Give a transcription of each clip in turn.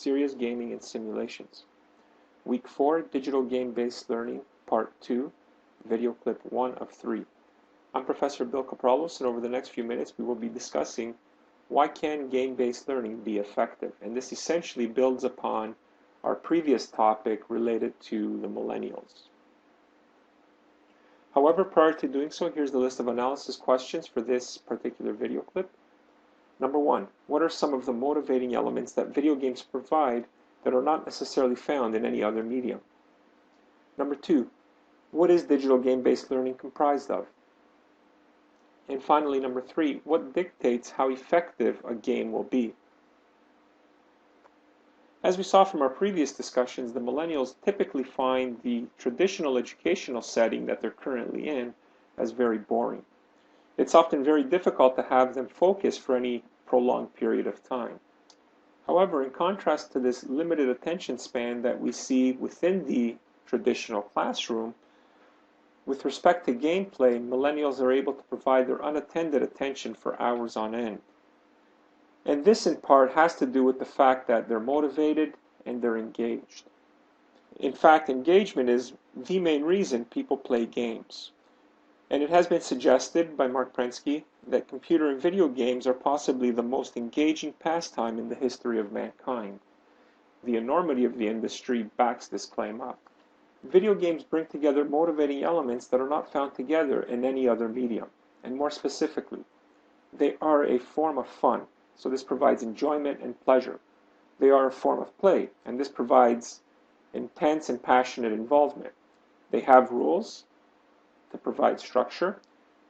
Serious Gaming and Simulations. Week 4, Digital Game-Based Learning, Part 2, Video Clip 1 of 3. I'm Professor Bill Kapralos, and over the next few minutes we will be discussing why can game-based learning be effective, and this essentially builds upon our previous topic related to the millennials. However, prior to doing so, here's the list of analysis questions for this particular video clip. Number 1, what are some of the motivating elements that video games provide that are not necessarily found in any other medium? Number 2, what is digital game-based learning comprised of? And finally, number 3, what dictates how effective a game will be? As we saw from our previous discussions, the millennials typically find the traditional educational setting that they're currently in as very boring. It's often very difficult to have them focus for any prolonged period of time. However, in contrast to this limited attention span that we see within the traditional classroom, with respect to gameplay, millennials are able to provide their unattended attention for hours on end. And this in part has to do with the fact that they're motivated and they're engaged. In fact, engagement is the main reason people play games. And it has been suggested by Mark Prensky that computer and video games are possibly the most engaging pastime in the history of mankind. The enormity of the industry backs this claim up. Video games bring together motivating elements that are not found together in any other medium. And more specifically, they are a form of fun. So this provides enjoyment and pleasure. They are a form of play, and this provides intense and passionate involvement. They have rules to provide structure.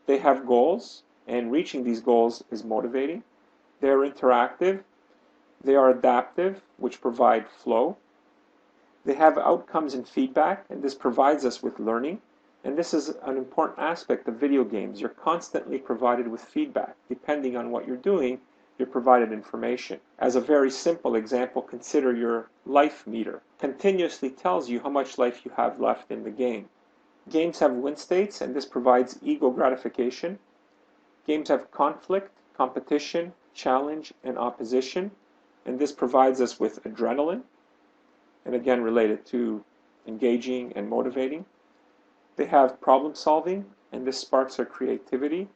They have goals, and reaching these goals is motivating. They are interactive. They are adaptive, which provide flow. They have outcomes and feedback, and this provides us with learning. And this is an important aspect of video games. You're constantly provided with feedback. Depending on what you're doing, you're provided information. As a very simple example, consider your life meter. Continuously tells you how much life you have left in the game. Games have win states, and this provides ego gratification. Games have conflict, competition, challenge, and opposition, and this provides us with adrenaline, and again related to engaging and motivating. They have problem solving, and this sparks our creativity.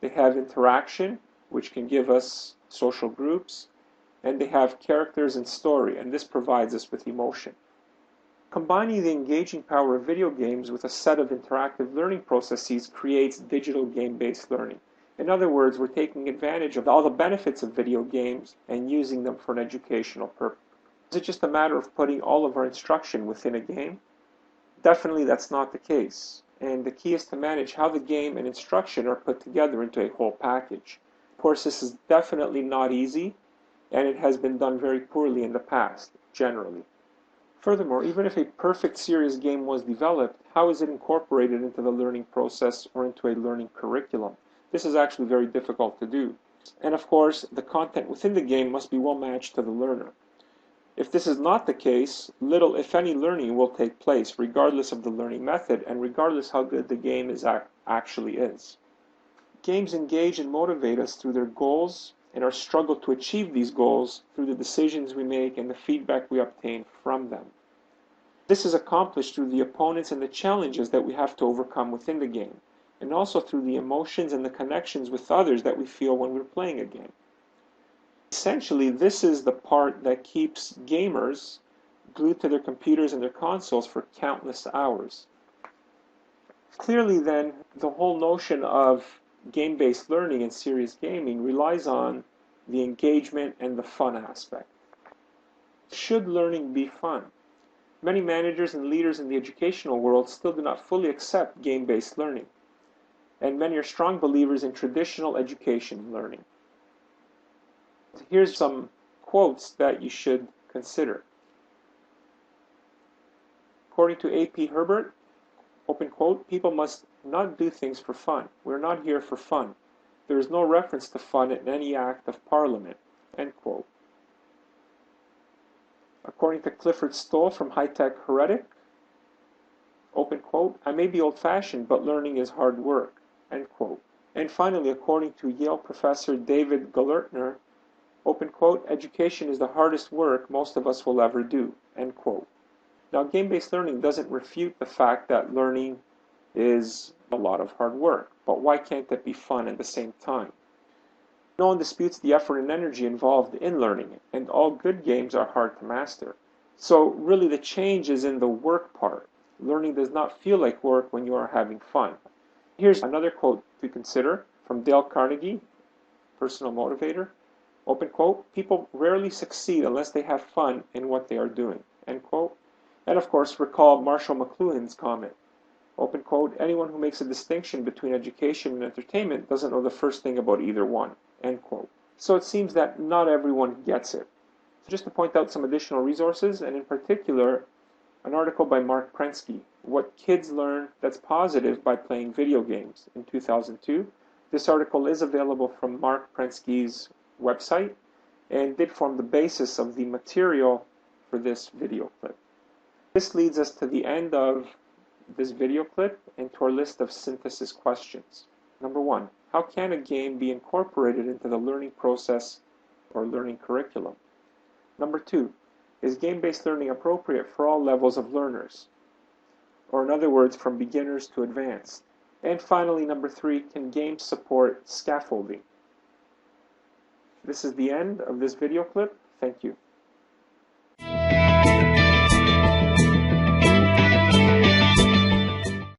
They have interaction, which can give us social groups, and they have characters and story, and this provides us with emotion. Combining the engaging power of video games with a set of interactive learning processes creates digital game-based learning. In other words, we're taking advantage of all the benefits of video games and using them for an educational purpose. Is it just a matter of putting all of our instruction within a game? Definitely that's not the case, and the key is to manage how the game and instruction are put together into a whole package. Of course, this is definitely not easy, and it has been done very poorly in the past, generally. Furthermore, even if a perfect serious game was developed, how is it incorporated into the learning process or into a learning curriculum? This is actually very difficult to do. And of course, the content within the game must be well matched to the learner. If this is not the case, little, if any, learning will take place, regardless of the learning method and regardless how good the game actually is. Games engage and motivate us through their goals and our struggle to achieve these goals through the decisions we make and the feedback we obtain from them. This is accomplished through the opponents and the challenges that we have to overcome within the game, and also through the emotions and the connections with others that we feel when we're playing a game. Essentially, this is the part that keeps gamers glued to their computers and their consoles for countless hours. Clearly then, the whole notion of game-based learning and serious gaming relies on the engagement and the fun aspect. Should learning be fun? Many managers and leaders in the educational world still do not fully accept game-based learning, and many are strong believers in traditional education learning. Here's some quotes that you should consider. According to A.P. Herbert, open quote, "People must not do things for fun. We're not here for fun. There is no reference to fun in any act of parliament," end quote. According to Clifford Stoll from High Tech Heretic, open quote, "I may be old-fashioned, but learning is hard work," end quote. And finally, according to Yale professor David Galertner, Open quote, education is the hardest work most of us will ever do, end quote. Now, game-based learning doesn't refute the fact that learning is a lot of hard work, but why can't it be fun at the same time? No one disputes the effort and energy involved in learning, and all good games are hard to master. So really the change is in the work part. Learning does not feel like work when you are having fun. Here's another quote to consider from Dale Carnegie, personal motivator. Open quote, people rarely succeed unless they have fun in what they are doing, end quote. And of course, recall Marshall McLuhan's comment. Open quote, anyone who makes a distinction between education and entertainment doesn't know the first thing about either one, end quote. So it seems that not everyone gets it. So just to point out some additional resources, and in particular, an article by Mark Prensky, What Kids Learn That's Positive by Playing Video Games, in 2002. This article is available from Mark Prensky's website and did form the basis of the material for this video clip. This leads us to the end of this video clip and to our list of synthesis questions. Number 1, how can a game be incorporated into the learning process or learning curriculum? Number 2, is game-based learning appropriate for all levels of learners? Or in other words, from beginners to advanced? And finally, number 3, can games support scaffolding? This is the end of this video clip. Thank you.